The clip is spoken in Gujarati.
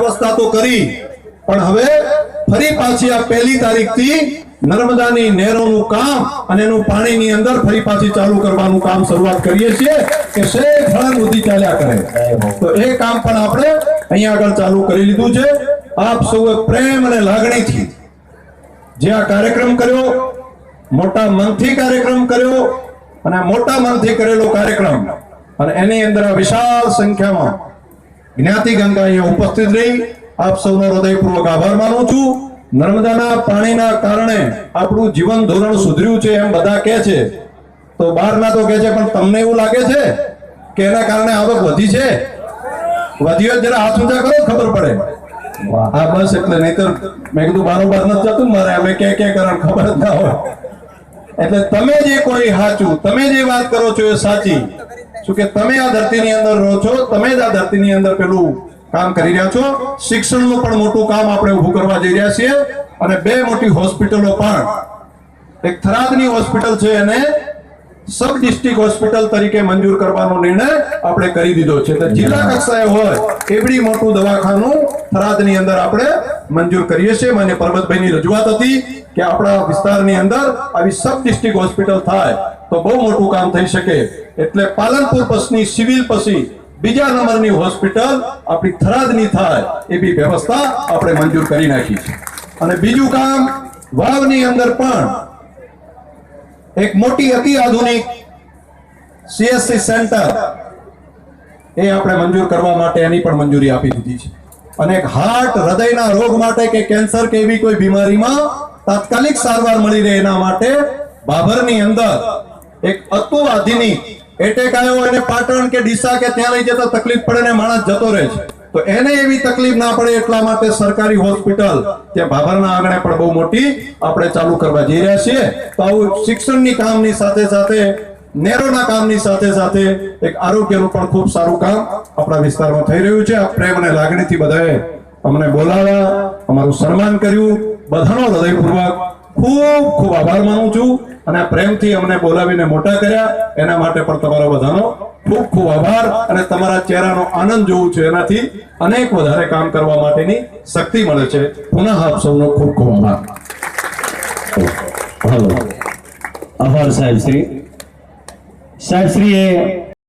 વ્યવસ્થા તો કરી, પણ હવે ફરી પાછી આ 1 તારીખથી નર્મદાની નહેરોનું કામ અને એનું પાણીની અંદર ફરી પાછી ચાલુ કરવાનું કામ શરૂઆત કરીએ છીએ કે શેખ હળંગ સુધી ચાલ્યા કરે. તો એ કામ પણ આપણે અહીંયા આગળ ચાલુ કરી લીધું છે. આપ સૌએ પ્રેમ અને લાગણીથી જે આ કાર્યક્રમ કર્યો, મોટા મનથી કાર્યક્રમ કર્યો, અને મોટા મનથી કરેલો કાર્યક્રમ, અને એની અંદર આ વિશાળ સંખ્યામાં જ્ઞાતિ ગંગા અહીંયા ઉપસ્થિત રહી. આપ સૌનો હૃદયપૂર્વક આભાર માનું છું. નર્મદાના પાણીના કારણે આપણું જીવન ધોરણ સુધર્યું છે એમ બધા કહે છે, તો બહારના તો કહે છે, પણ તમને એવું લાગે છે કે એના કારણે આવક વધી છે? વધી હોય જરા હાથ ઊંચા કરો, ખબર પડે. હા બસ, એટલે નહીતર મેં કીધું બારોબાર નથી જતું મારે, અમે કે કારણ ખબર જ ના હોય. એટલે તમે જે કોઈ સાચું, તમે જે વાત કરો છો એ સાચી. શું કે તમે આ ધરતીની અંદર રહો છો, તમે જ આ ધરતીની અંદર પેલું કામ કરી રહ્યા છો. શિક્ષણનું પણ મોટું કામ આપણે ઊભું કરવા જઈ રહ્યા છીએ, અને 2 મોટી હોસ્પિટલો પણ, એક થરાદની હોસ્પિટલ છે એને સબ ડિસ્ટ્રિક્ટ હોસ્પિટલ તરીકે મંજૂર કરવાનો નિર્ણય આપણે કરી દીધો છે. એટલે જિલ્લા કક્ષાએ હોય એવડી મોટું દવાખાનું થરાદની અંદર આપણે મંજૂર કરીએ છીએ. મને પરબતભાઈની રજૂઆત હતી કે આપણા વિસ્તારની અંદર આવી સબ ડિસ્ટ્રિક્ટ હોસ્પિટલ થાય તો બહુ મોટું કામ થઈ શકે. એટલે પાલનપુર પછીની સિવિલ પછી બીજા નંબરની હોસ્પિટલ આપણી થરાદની થાય એવી વ્યવસ્થા આપણે મંજૂર કરી નાખી છે. અને બીજું કામ, વાવની અંદર પણ એક મોટી અતિ આધુનિક CSC સેન્ટર એ આપણે મંજૂર કરવા માટે એની પણ મંજૂરી આપી દીધી છે. અને એક હાર્ટ, હૃદયના રોગ માટે કે કેન્સર કે એવી કોઈ બીમારીમાં તાત્કાલિક સારવાર મળી રહે એના માટે બાભરની અંદર એક અતિ આધુનિક એટેક આવ્યો અને પાટણ કે ડીસા કે ત્યાં લઈ જતા તકલીફ પડે ને માણસ જતો રહે છે, તો એને એવી તકલીફ ના પડે એટલા માટે સરકારી હોસ્પિટલ ત્યાં બાભરના આંગણે પણ બહુ મોટી આપણે ચાલુ કરવા જઈ રહ્યા છીએ. તો આવું શિક્ષણની કામની સાથે સાથે, નહેરોના કામની સાથે સાથે એક આરોગ્યનું પણ ખૂબ સારું કામ આપણા વિસ્તારમાં થઈ રહ્યું છે. આ પ્રેમ અને લાગણીથી બધાએ અમને બોલાવ્યા, અમારું સન્માન કર્યું, બધાનો હૃદયપૂર્વક ખૂબ ખૂબ આભાર માનું છું. અને પ્રેમથી અમને બોલાવીને મોટા કર્યા એના માટે પણ તમારો બધાનો ખૂબ ખૂબ આભાર. અને તમારા ચહેરાનો આનંદ જોવું છે, એનાથી અનેક વધારે કામ કરવા માટેની શક્તિ મળે છે. પુનઃ આપ સૌનો ખૂબ ખૂબ આભાર. આભાર સાહેબ શ્રી. સાહેબ શ્રીએ